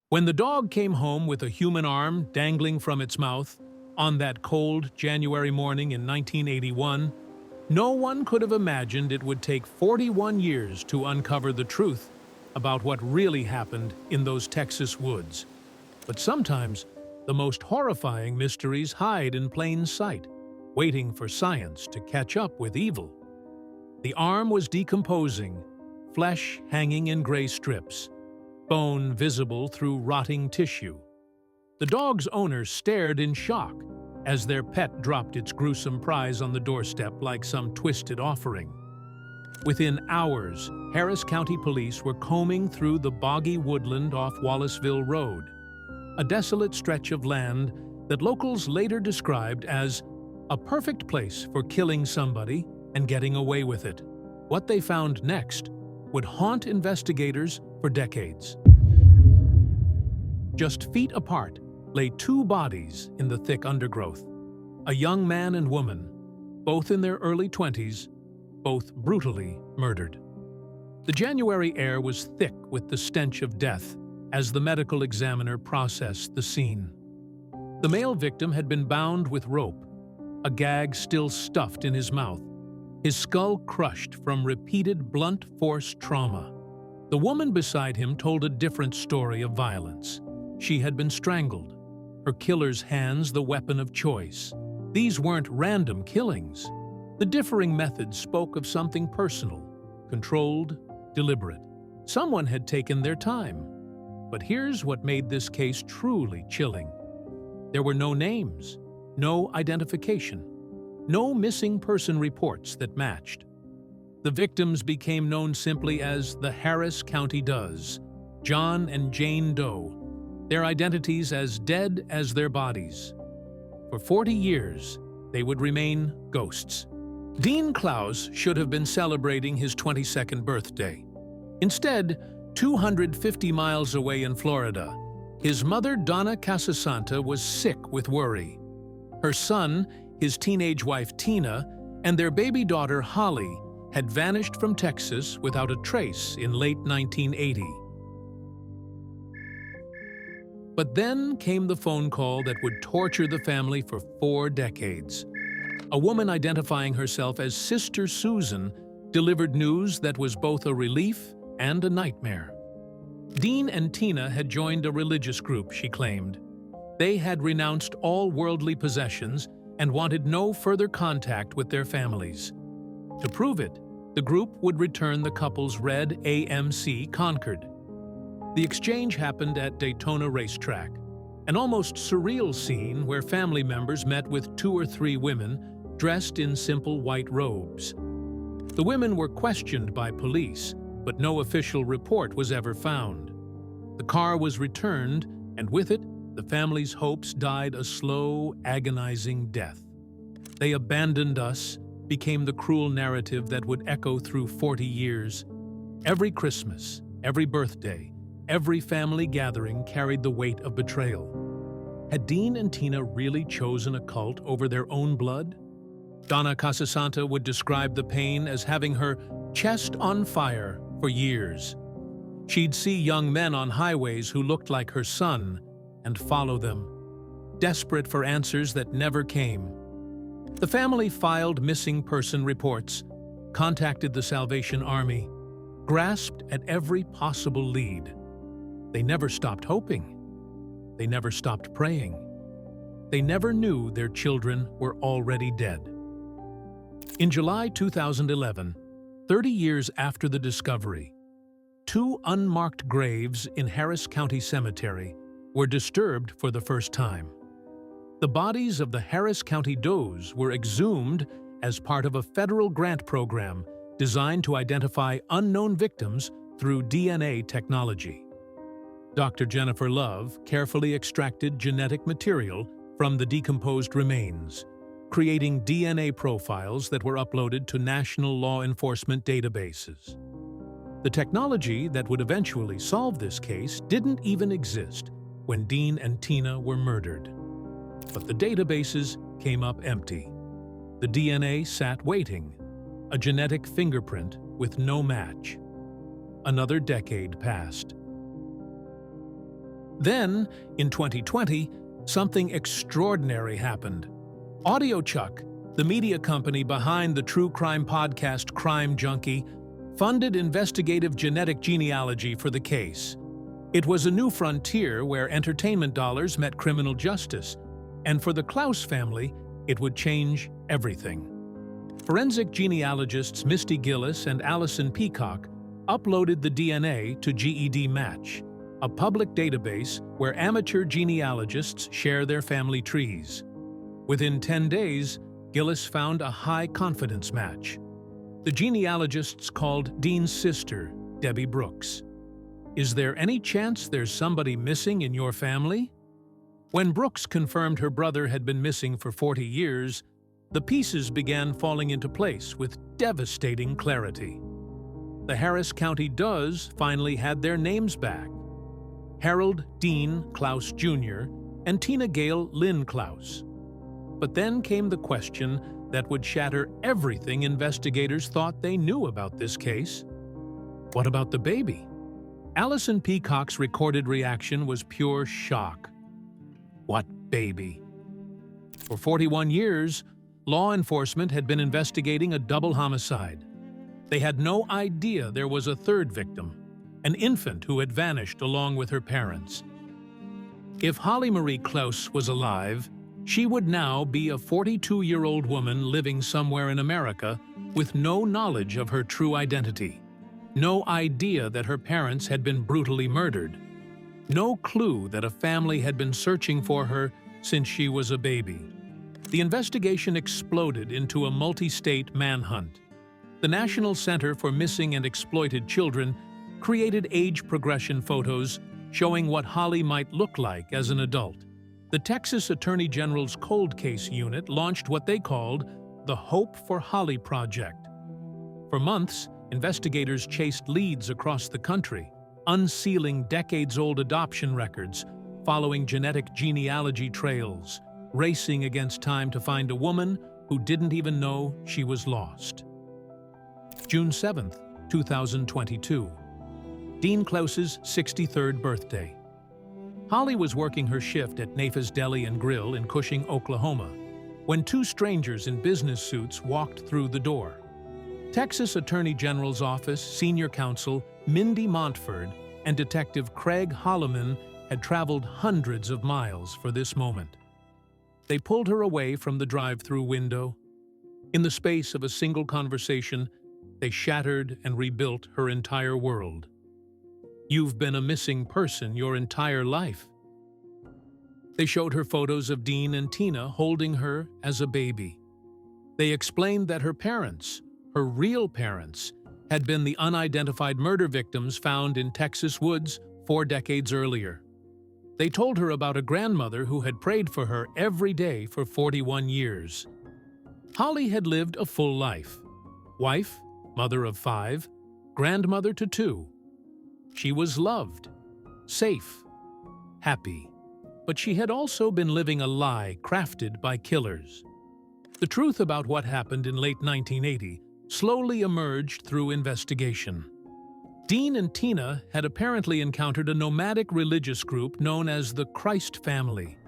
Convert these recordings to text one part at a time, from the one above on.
When the dog came home with a human arm dangling from its mouth on that cold January morning in 1981, no one could have imagined it would take 41 years to uncover the truth about what really happened in those Texas woods. But sometimes, the most horrifying mysteries hide in plain sight, waiting for science to catch up with evil. The arm was decomposing, flesh hanging in gray strips, bone visible through rotting tissue. The dog's owner stared in shock as their pet dropped its gruesome prize on the doorstep like some twisted offering. Within hours, Harris County Police were combing through the boggy woodland off Wallaceville Road, a desolate stretch of land that locals later described as a perfect place for killing somebody and getting away with it. What they found next would haunt investigators for decades. Just feet apart lay two bodies in the thick undergrowth, a young man and woman, both in their early 20s, both brutally murdered. The January air was thick with the stench of death as the medical examiner processed the scene. The male victim had been bound with rope, a gag still stuffed in his mouth, his skull crushed from repeated blunt force trauma. The woman beside him told a different story of violence. She had been strangled, her killer's hands the weapon of choice. These weren't random killings. The differing methods spoke of something personal, controlled, deliberate. Someone had taken their time. But here's what made this case truly chilling. There were no names, no identification, no missing person reports that matched. The victims became known simply as the Harris County Does, John and Jane Doe, their identities as dead as their bodies. For 40 years, they would remain ghosts. Dean Clouse should have been celebrating his 22nd birthday. Instead, 250 miles away in Florida, his mother Donna Casasanta was sick with worry. Her son, his teenage wife Tina, and their baby daughter Holly had vanished from Texas without a trace in late 1980. But then came the phone call that would torture the family for 4 decades. A woman identifying herself as Sister Susan delivered news that was both a relief and a nightmare. Dean and Tina had joined a religious group, she claimed. They had renounced all worldly possessions and wanted no further contact with their families. To prove it, the group would return the couple's red AMC Concord. The exchange happened at Daytona Racetrack, an almost surreal scene where family members met with 2 or 3 women dressed in simple white robes. The women were questioned by police, but no official report was ever found. The car was returned, and with it, the family's hopes died a slow, agonizing death. They abandoned us became the cruel narrative that would echo through 40 years. Every Christmas, every birthday, every family gathering carried the weight of betrayal. Had Dean and Tina really chosen a cult over their own blood? Donna Casasanta would describe the pain as having her chest on fire for years. She'd see young men on highways who looked like her son and follow them, desperate for answers that never came. The family filed missing person reports, contacted the Salvation Army, grasped at every possible lead. They never stopped hoping. They never stopped praying. They never knew their children were already dead. In July 2011, 30 years after the discovery, 2 unmarked graves in Harris County Cemetery were disturbed for the first time. The bodies of the Harris County Does were exhumed as part of a federal grant program designed to identify unknown victims through DNA technology. Dr. Jennifer Love carefully extracted genetic material from the decomposed remains, creating DNA profiles that were uploaded to national law enforcement databases. The technology that would eventually solve this case didn't even exist when Dean and Tina were murdered. But the databases came up empty. The DNA sat waiting, a genetic fingerprint with no match. Another decade passed. Then, in 2020, something extraordinary happened. AudioChuck, the media company behind the true crime podcast Crime Junkie, funded investigative genetic genealogy for the case. It was a new frontier where entertainment dollars met criminal justice, and for the Clouse family, it would change everything. Forensic genealogists Misty Gillis and Allison Peacock uploaded the DNA to GED Match, a public database where amateur genealogists share their family trees. Within 10 days, Gillis found a high-confidence match. The genealogists called Dean's sister, Debbie Brooks. Is there any chance there's somebody missing in your family? When Brooks confirmed her brother had been missing for 40 years, the pieces began falling into place with devastating clarity. The Harris County Does finally had their names back: Harold Dean Clouse Jr. and Tina Gail Lynn Clouse. But then came the question that would shatter everything investigators thought they knew about this case. What about the baby? Allison Peacock's recorded reaction was pure shock. What baby? For 41 years, law enforcement had been investigating a double homicide. They had no idea there was a third victim, an infant who had vanished along with her parents. If Holly Marie Clouse was alive, she would now be a 42-year-old woman living somewhere in America with no knowledge of her true identity, no idea that her parents had been brutally murdered, no clue that a family had been searching for her since she was a baby. The investigation exploded into a multi-state manhunt. The National Center for Missing and Exploited Children created age progression photos showing what Holly might look like as an adult. The Texas Attorney General's Cold Case Unit launched what they called the Hope for Holly Project. For months, investigators chased leads across the country, unsealing decades-old adoption records, following genetic genealogy trails, racing against time to find a woman who didn't even know she was lost. June 7, 2022. Dean Clouse's 63rd birthday. Holly was working her shift at Nafa's Deli and Grill in Cushing, Oklahoma, when two strangers in business suits walked through the door. Texas Attorney General's Office Senior Counsel Mindy Montford and Detective Craig Holloman had traveled hundreds of miles for this moment. They pulled her away from the drive-through window. In the space of a single conversation, they shattered and rebuilt her entire world. You've been a missing person your entire life. They showed her photos of Dean and Tina holding her as a baby. They explained that her parents, her real parents, had been the unidentified murder victims found in Texas woods 4 decades earlier. They told her about a grandmother who had prayed for her every day for 41 years. Holly had lived a full life. Wife, mother of 5, grandmother to 2. She was loved, safe, happy. But she had also been living a lie crafted by killers. The truth about what happened in late 1980 slowly emerged through investigation. Dean and Tina had apparently encountered a nomadic religious group known as the Christ Family,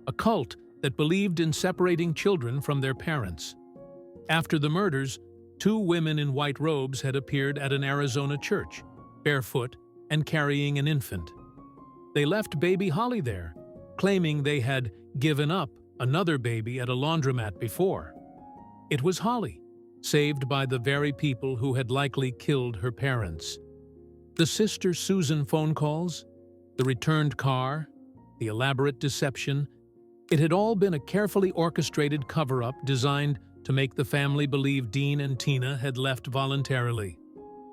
a cult that believed in separating children from their parents. After the murders, 2 women in white robes had appeared at an Arizona church, barefoot and carrying an infant. They left baby Holly there, claiming they had given up another baby at a laundromat before. It was Holly, saved by the very people who had likely killed her parents. The Sister Susan phone calls, the returned car, the elaborate deception, it had all been a carefully orchestrated cover-up designed to make the family believe Dean and Tina had left voluntarily.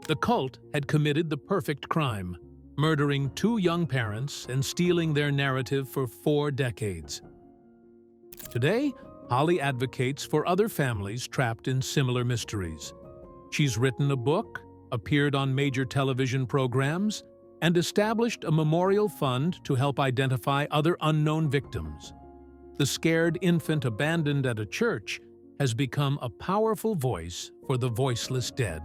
The cult had committed the perfect crime, murdering 2 young parents and stealing their narrative for 4 decades. Today, Holly advocates for other families trapped in similar mysteries. She's written a book, appeared on major television programs, and established a memorial fund to help identify other unknown victims. The scared infant abandoned at a church has become a powerful voice for the voiceless dead.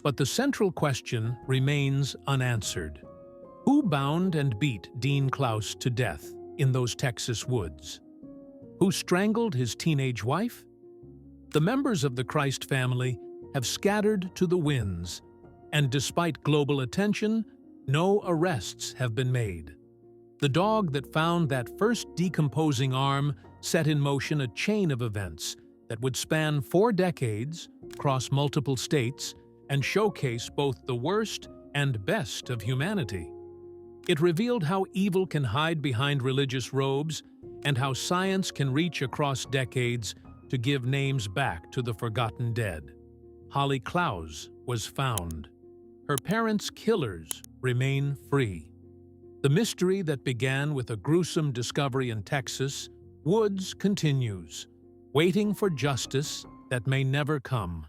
But the central question remains unanswered. Who bound and beat Dean Clouse to death in those Texas woods? Who strangled his teenage wife? The members of the Christ family have scattered to the winds, and despite global attention, no arrests have been made. The dog that found that first decomposing arm set in motion a chain of events that would span 4 decades, cross multiple states, and showcase both the worst and best of humanity. It revealed how evil can hide behind religious robes and how science can reach across decades to give names back to the forgotten dead. Holly Clouse was found. Her parents' killers remain free. The mystery that began with a gruesome discovery in Texas woods continues, waiting for justice that may never come.